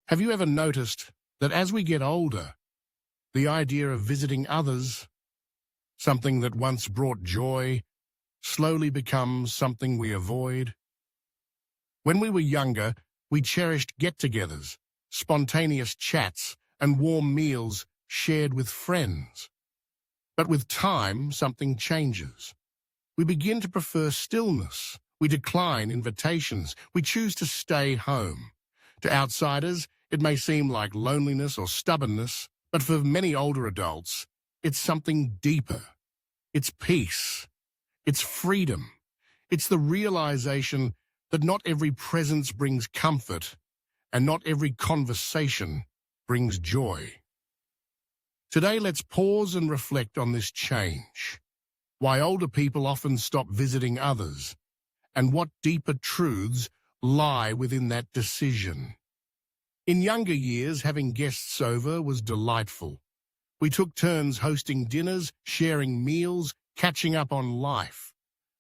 Have you ever noticed that as we get older, the idea of visiting others, something that once brought joy, slowly becomes something we avoid? When we were younger, we cherished get-togethers, spontaneous chats, and warm meals shared with friends. But with time, something changes. We begin to prefer stillness. We decline invitations. We choose to stay home. To outsiders, it may seem like loneliness or stubbornness, but for many older adults, it's something deeper. It's peace. It's freedom. It's the realization that not every presence brings comfort, and not every conversation brings joy. Today, let's pause and reflect on this change, why older people often stop visiting others, and what deeper truths lie within that decision. In younger years, having guests over was delightful. We took turns hosting dinners, sharing meals, catching up on life.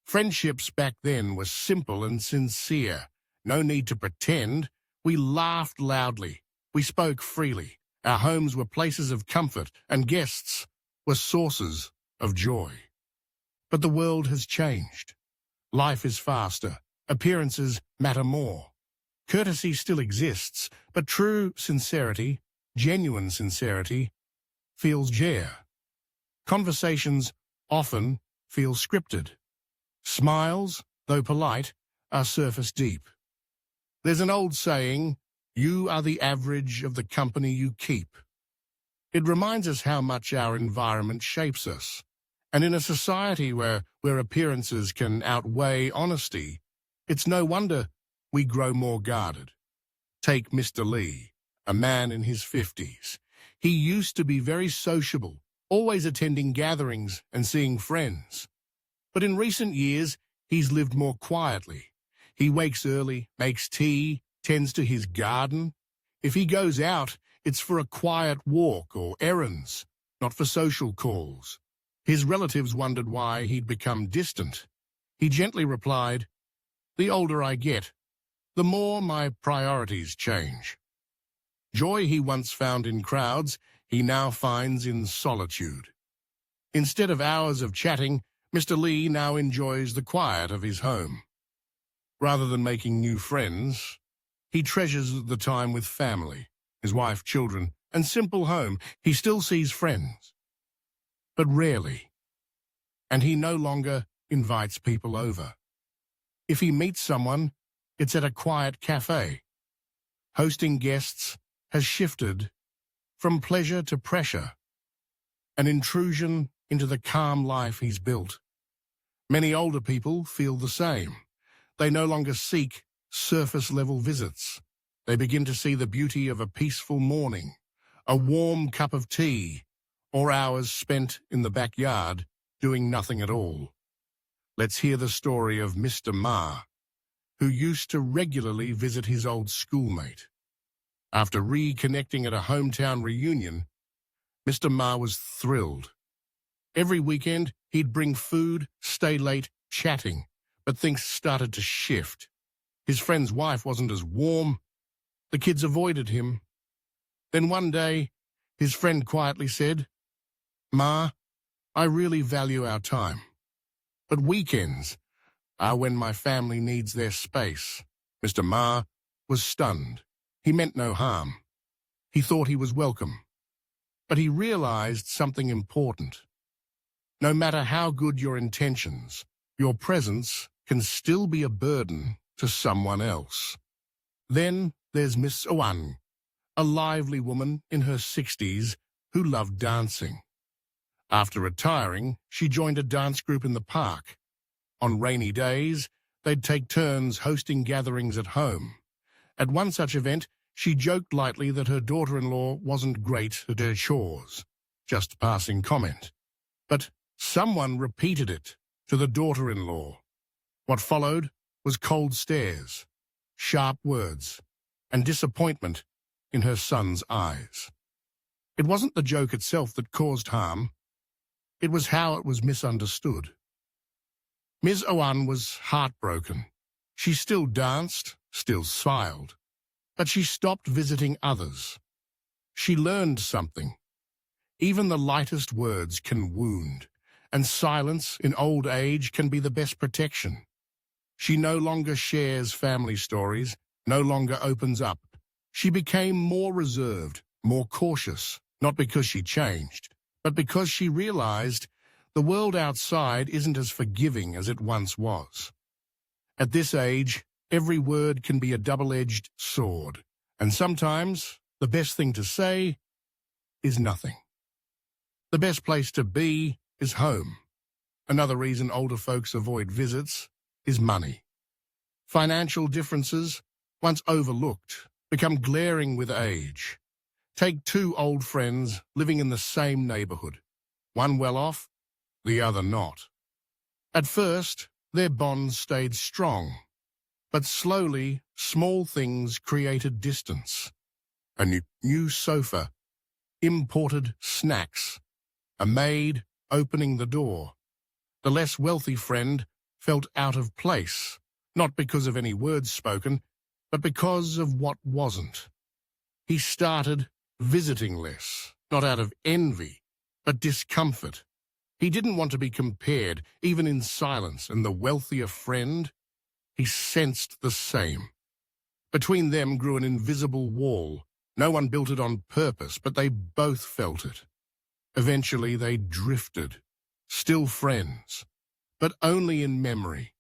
Friendships back then were simple and sincere. No need to pretend. We laughed loudly. We spoke freely. Our homes were places of comfort, and guests were sources of joy. But the world has changed. Life is faster. Appearances matter more. Courtesy still exists, but true sincerity, genuine sincerity, feels rare. Conversations often feel scripted. Smiles, though polite, are surface deep. There's an old saying, "You are the average of the company you keep." It reminds us how much our environment shapes us. And in a society where appearances can outweigh honesty, it's no wonder we grow more guarded. Take Mr. Lee, a man in his 50s. He used to be very sociable, always attending gatherings and seeing friends. But in recent years, he's lived more quietly. He wakes early, makes tea, tends to his garden. If he goes out, it's for a quiet walk or errands, not for social calls. His relatives wondered why he'd become distant. He gently replied, "The older I get, the more my priorities change." Joy he once found in crowds, he now finds in solitude. Instead of hours of chatting, Mr. Lee now enjoys the quiet of his home. Rather than making new friends, he treasures the time with family, his wife, children, and simple home. He still sees friends, but rarely. And he no longer invites people over. If he meets someone, it's at a quiet cafe. Hosting guests has shifted from pleasure to pressure, an intrusion into the calm life he's built. Many older people feel the same. They no longer seek surface-level visits. They begin to see the beauty of a peaceful morning, a warm cup of tea, or hours spent in the backyard doing nothing at all. Let's hear the story of Mr. Ma, who used to regularly visit his old schoolmate. After reconnecting at a hometown reunion, Mr. Ma was thrilled. Every weekend, he'd bring food, stay late, chatting, but things started to shift. His friend's wife wasn't as warm. The kids avoided him. Then one day, his friend quietly said, "Ma, I really value our time, but weekends are when my family needs their space." Mr. Ma was stunned. He meant no harm. He thought he was welcome. But he realized something important. No matter how good your intentions, your presence can still be a burden to someone else. Then there's Miss Owan, a lively woman in her 60s who loved dancing. After retiring, she joined a dance group in the park. On rainy days, they'd take turns hosting gatherings at home. At one such event, she joked lightly that her daughter-in-law wasn't great at her chores, just a passing comment. But someone repeated it to the daughter-in-law. What followed was cold stares, sharp words, and disappointment in her son's eyes. It wasn't the joke itself that caused harm. It was how it was misunderstood. Ms. Owan was heartbroken. She still danced, still smiled. But she stopped visiting others. She learned something. Even the lightest words can wound, and silence in old age can be the best protection. She no longer shares family stories, no longer opens up. She became more reserved, more cautious, not because she changed, but because she realized the world outside isn't as forgiving as it once was. At this age, every word can be a double-edged sword, and sometimes the best thing to say is nothing. The best place to be is home. Another reason older folks avoid visits is money. Financial differences, once overlooked, become glaring with age. Take two old friends living in the same neighborhood, one well off, the other not. At first, their bond stayed strong, but slowly, small things created distance. A new sofa, imported snacks, a maid opening the door. The less wealthy friend felt out of place, not because of any words spoken, but because of what wasn't. He started visiting less, not out of envy, but discomfort. He didn't want to be compared, even in silence, and the wealthier friend, he sensed the same. Between them grew an invisible wall. No one built it on purpose, but they both felt it. Eventually they drifted, still friends, but only in memory.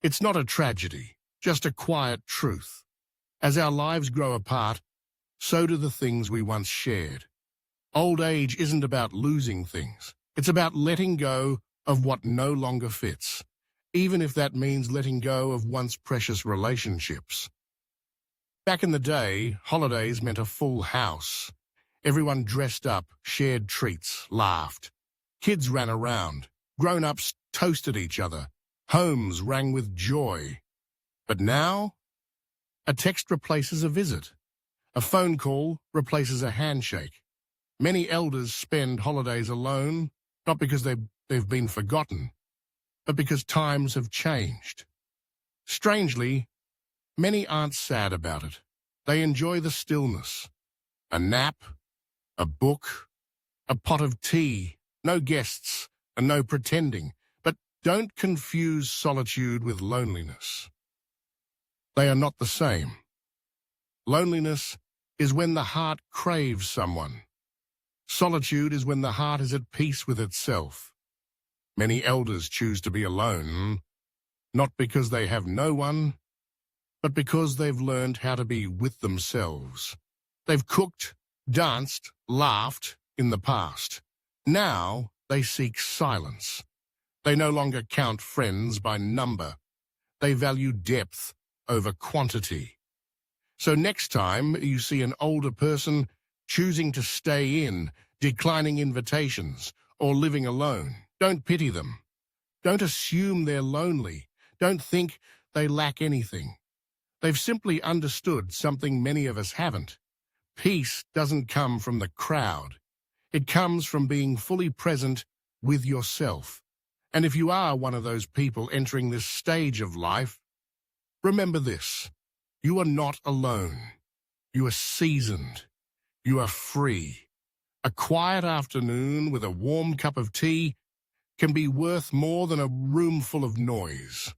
It's not a tragedy, just a quiet truth. As our lives grow apart, so do the things we once shared. Old age isn't about losing things. It's about letting go of what no longer fits, even if that means letting go of once precious relationships. Back in the day, holidays meant a full house. Everyone dressed up, shared treats, laughed. Kids ran around. Grown-ups toasted each other. Homes rang with joy. But now, a text replaces a visit. A phone call replaces a handshake. Many elders spend holidays alone, not because they've been forgotten, but because times have changed. Strangely, many aren't sad about it. They enjoy the stillness. A nap, a book, a pot of tea, no guests and no pretending. But don't confuse solitude with loneliness. They are not the same. Loneliness is when the heart craves someone. Solitude is when the heart is at peace with itself. Many elders choose to be alone, not because they have no one, but because they've learned how to be with themselves. They've cooked, danced, laughed in the past. Now they seek silence. They no longer count friends by number. They value depth over quantity. So next time you see an older person choosing to stay in, declining invitations, or living alone, don't pity them. Don't assume they're lonely. Don't think they lack anything. They've simply understood something many of us haven't. Peace doesn't come from the crowd. It comes from being fully present with yourself. And if you are one of those people entering this stage of life, remember this: you are not alone. You are seasoned. You are free. A quiet afternoon with a warm cup of tea can be worth more than a room full of noise.